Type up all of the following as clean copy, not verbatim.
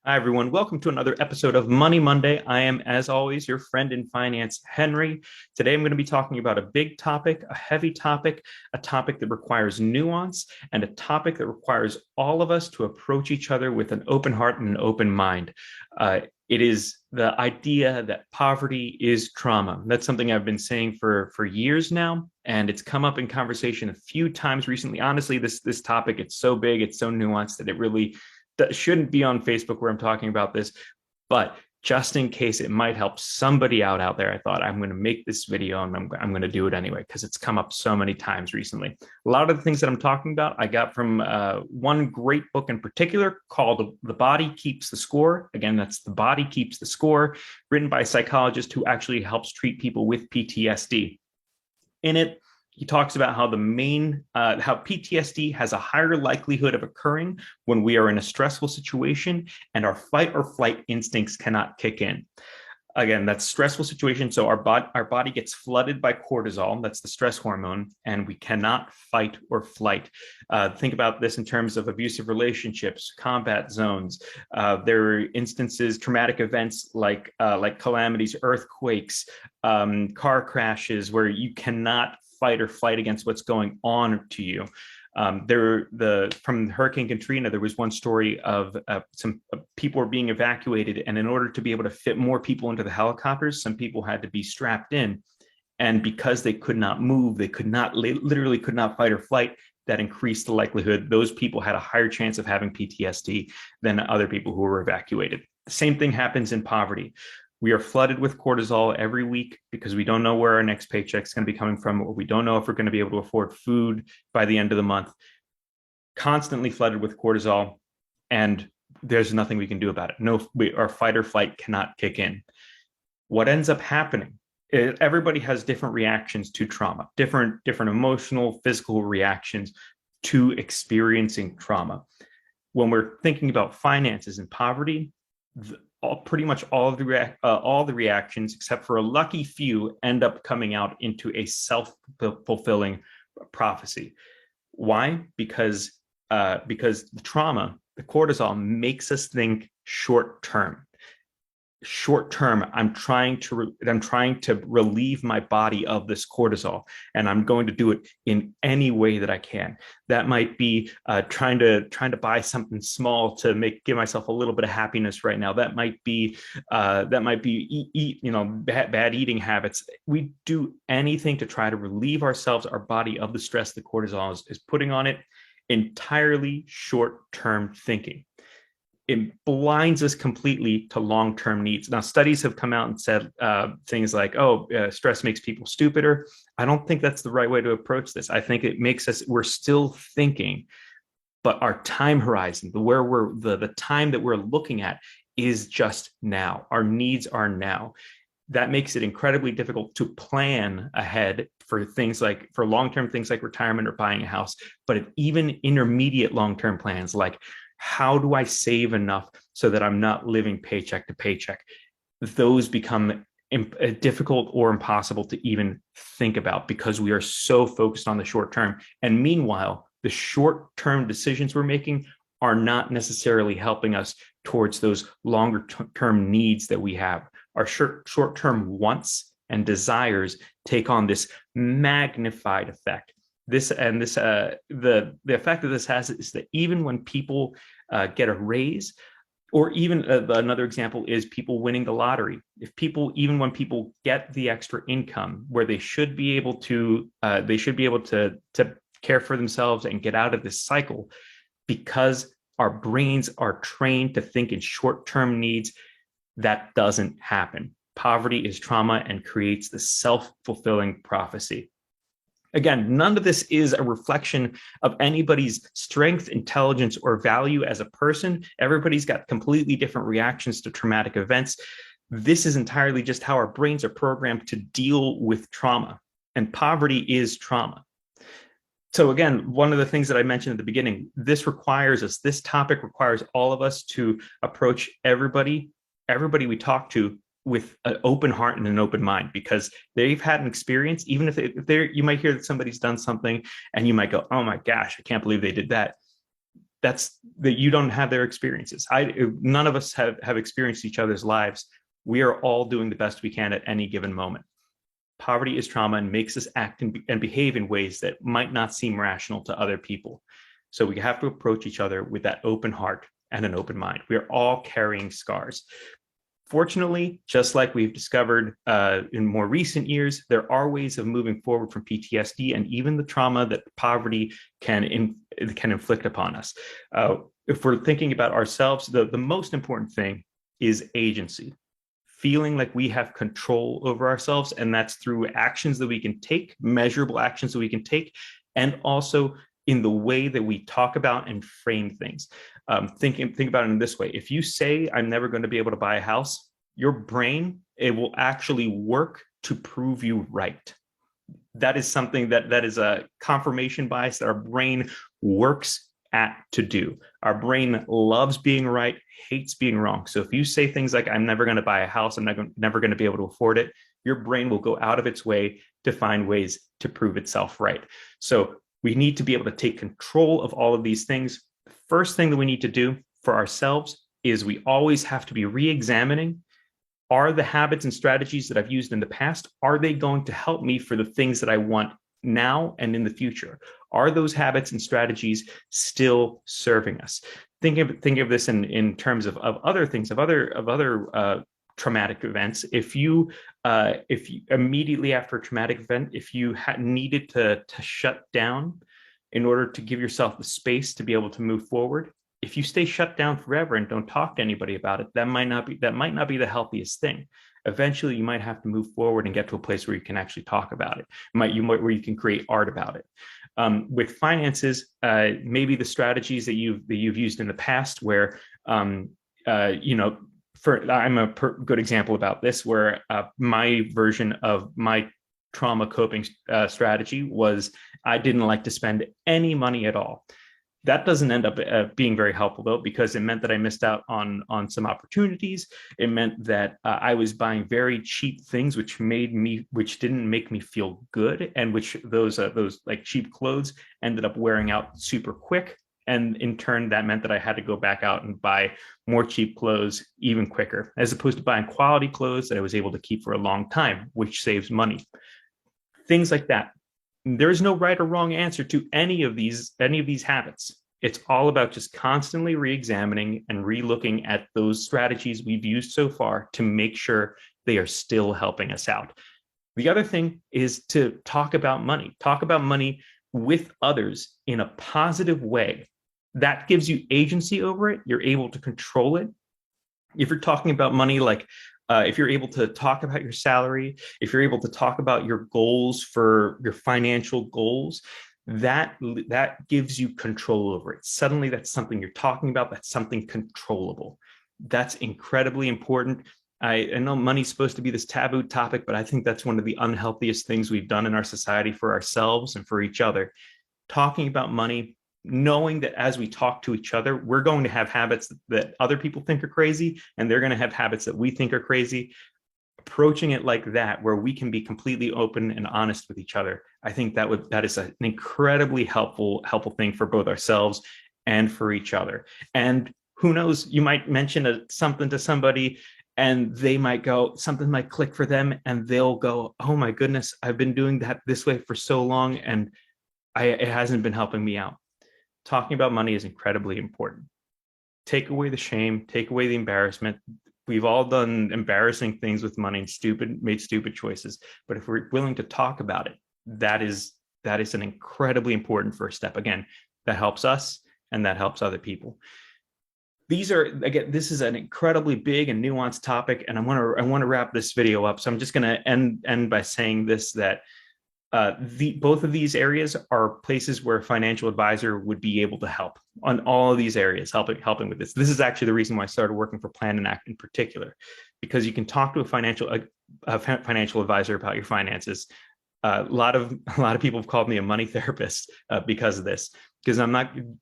Hi, everyone. Welcome to another episode of Money Monday. I am, as always, your friend in finance, Henry. Today, I'm going to be talking about a big topic, a heavy topic, a topic that requires nuance, and a topic that requires all of us to approach each other with an open heart and an open mind. It is the idea that poverty is trauma. That's something I've been saying for years now, and it's come up in conversation a few times recently. Honestly, this topic, it's so big, it's so nuanced that it really that shouldn't be on Facebook where I'm talking about this, but just in case it might help somebody out there, I thought I'm going to make this video and I'm going to do it anyway because it's come up so many times recently. A lot of the things that I'm talking about, I got from one great book in particular called The Body Keeps the Score. Again, that's The Body Keeps the Score, written by a psychologist who actually helps treat people with PTSD. In it, he talks about how how PTSD has a higher likelihood of occurring when we are in a stressful situation and our fight or flight instincts cannot kick in. Again, that's stressful situation. So our body gets flooded by cortisol. That's the stress hormone, and we cannot fight or flight. Think about this in terms of abusive relationships, combat zones. There are instances, traumatic events like calamities, earthquakes, car crashes, where you cannot fight or flight against what's going on to you. From Hurricane Katrina, there was one story of some people were being evacuated, and in order to be able to fit more people into the helicopters, some people had to be strapped in, and because they could not move, they literally could not fight or flight. That increased the likelihood those people had a higher chance of having PTSD than other people who were evacuated. The same thing happens in poverty. We are flooded with cortisol every week because we don't know where our next paycheck is going to be coming from, or we don't know if we're going to be able to afford food by the end of the month. Constantly flooded with cortisol, and there's nothing we can do about it. Our fight or flight cannot kick in. What ends up happening? Everybody has different reactions to trauma, different emotional, physical reactions to experiencing trauma. When we're thinking about finances and poverty, pretty much all the reactions, except for a lucky few, end up coming out into a self-fulfilling prophecy. Why? Because the trauma, the cortisol, makes us think short term. I'm trying to relieve my body of this cortisol, and I'm going to do it in any way that I can. That might be trying to buy something small to give myself a little bit of happiness right now. That might be bad eating habits. We do anything to try to relieve our body of the stress the cortisol is putting on it. Entirely short-term thinking. It blinds us completely to long-term needs. Now, studies have come out and said things like, stress makes people stupider. I don't think that's the right way to approach this. I think it makes we're still thinking, but our time horizon, the time that we're looking at is just now. Our needs are now. That makes it incredibly difficult to plan ahead for long-term things like retirement or buying a house, but even intermediate long-term plans like, how do I save enough so that I'm not living paycheck to paycheck? Those become difficult or impossible to even think about because we are so focused on the short term. And meanwhile, the short-term decisions we're making are not necessarily helping us towards those longer-term needs that we have. Our short-term wants and desires take on this magnified effect. The effect of this has is that even when people get a raise, or even another example is people winning the lottery. Even when people get the extra income where they should be able to care for themselves and get out of this cycle, because our brains are trained to think in short-term needs, that doesn't happen. Poverty is trauma and creates the self-fulfilling prophecy. Again, none of this is a reflection of anybody's strength, intelligence, or value as a person. Everybody's got completely different reactions to traumatic events. This is entirely just how our brains are programmed to deal with trauma, and poverty is trauma. So again, one of the things that I mentioned at the beginning, this topic requires all of us to approach everybody we talk to with an open heart and an open mind, because they've had an experience. Even if you might hear that somebody's done something and you might go, oh my gosh, I can't believe they did that. That's that you don't have their experiences. None of us have experienced each other's lives. We are all doing the best we can at any given moment. Poverty is trauma and makes us act and behave in ways that might not seem rational to other people. So we have to approach each other with that open heart and an open mind. We are all carrying scars. Fortunately, just like we've discovered in more recent years, there are ways of moving forward from PTSD and even the trauma that poverty can inflict upon us. If we're thinking about ourselves, the most important thing is agency, feeling like we have control over ourselves. And that's through actions that we can take, measurable actions that we can take, and also in the way that we talk about and frame things. Think about it in this way. If you say, I'm never going to be able to buy a house, your brain, it will actually work to prove you right. That is something that is a confirmation bias that our brain works to do. Our brain loves being right, hates being wrong. So if you say things like, I'm never going to buy a house, I'm never going to be able to afford it, your brain will go out of its way to find ways to prove itself right. So we need to be able to take control of all of these things. The first thing that we need to do for ourselves is we always have to be re-examining, are the habits and strategies that I've used in the past, are they going to help me for the things that I want now and in the future? Are those habits and strategies still serving us? Think of this in terms of other things, of other traumatic events. If you immediately after a traumatic event, if you needed to shut down in order to give yourself the space to be able to move forward, if you stay shut down forever and don't talk to anybody about it, that might not be the healthiest thing. Eventually, you might have to move forward and get to a place where you can actually talk about it. Where you can create art about it. With finances, maybe the strategies that you've used in the past, where I'm a good example about this, where my version of my trauma coping strategy was I didn't like to spend any money at all. That doesn't end up being very helpful, though, because it meant that I missed out on some opportunities. It meant that I was buying very cheap things, which didn't make me feel good, and which those like cheap clothes ended up wearing out super quick. And in turn, that meant that I had to go back out and buy more cheap clothes even quicker, as opposed to buying quality clothes that I was able to keep for a long time, which saves money. Things like that. There is no right or wrong answer to any of these habits. It's all about just constantly re-examining and re-looking at those strategies we've used so far to make sure they are still helping us out. The other thing is to talk about money with others in a positive way. That gives you agency over it. You're able to control it. If you're talking about money, like if you're able to talk about your salary, if you're able to talk about your goals for your financial goals, that gives you control over it. Suddenly, that's something you're talking about. That's something controllable. That's incredibly important. I know money's supposed to be this taboo topic, but I think that's one of the unhealthiest things we've done in our society for ourselves and for each other. Talking about money, knowing that as we talk to each other, we're going to have habits that other people think are crazy, and they're going to have habits that we think are crazy. Approaching it like that, where we can be completely open and honest with each other, I think that is an incredibly helpful thing for both ourselves and for each other. And who knows, you might mention something to somebody, and they might go, something might click for them, and they'll go, oh my goodness, I've been doing that this way for so long, and it hasn't been helping me out. Talking about money is incredibly important. Take away the shame, take away the embarrassment. We've all done embarrassing things with money and made stupid choices. But if we're willing to talk about it, that is an incredibly important first step. Again, that helps us and that helps other people. This is an incredibly big and nuanced topic, and I want to wrap this video up. So I'm just going to end by saying this, that both of these areas are places where a financial advisor would be able to help on all of these areas, helping with this. This is actually the reason why I started working for Plan and Act in particular, because you can talk to a financial advisor about your finances. A lot of people have called me a money therapist because of this, because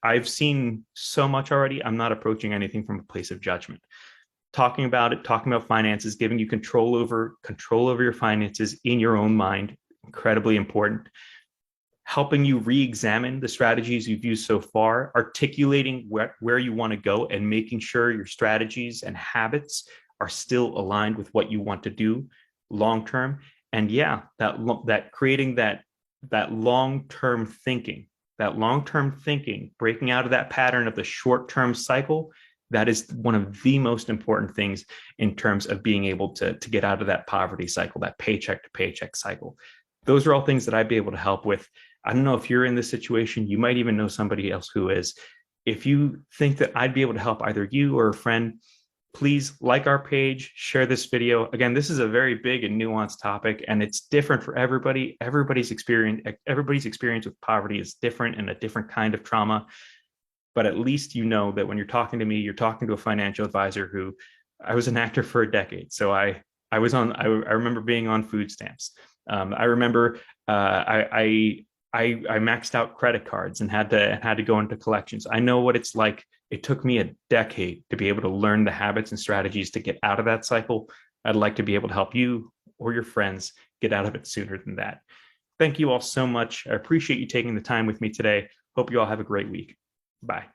I've seen so much already. I'm not approaching anything from a place of judgment. Talking about finances, giving you control over your finances in your own mind, incredibly important. helping you re-examine the strategies you've used so far, articulating where you want to go, and making sure your strategies and habits are still aligned with what you want to do long term. And yeah, that creating that long-term thinking, breaking out of that pattern of the short-term cycle, that is one of the most important things in terms of being able to get out of that poverty cycle, that paycheck to paycheck cycle. Those are all things that I'd be able to help with. I don't know if you're in this situation. You might even know somebody else who is. If you think that I'd be able to help either you or a friend, please like our page, share this video. Again, this is a very big and nuanced topic, and it's different for everybody. Everybody's experience with poverty is different and a different kind of trauma. But at least you know that when you're talking to me, you're talking to a financial advisor who, I was an actor for a decade. So I remember being on food stamps. I remember I maxed out credit cards and had to go into collections. I know what it's like. It took me a decade to be able to learn the habits and strategies to get out of that cycle. I'd like to be able to help you or your friends get out of it sooner than that. Thank you all so much. I appreciate you taking the time with me today. Hope you all have a great week. Bye.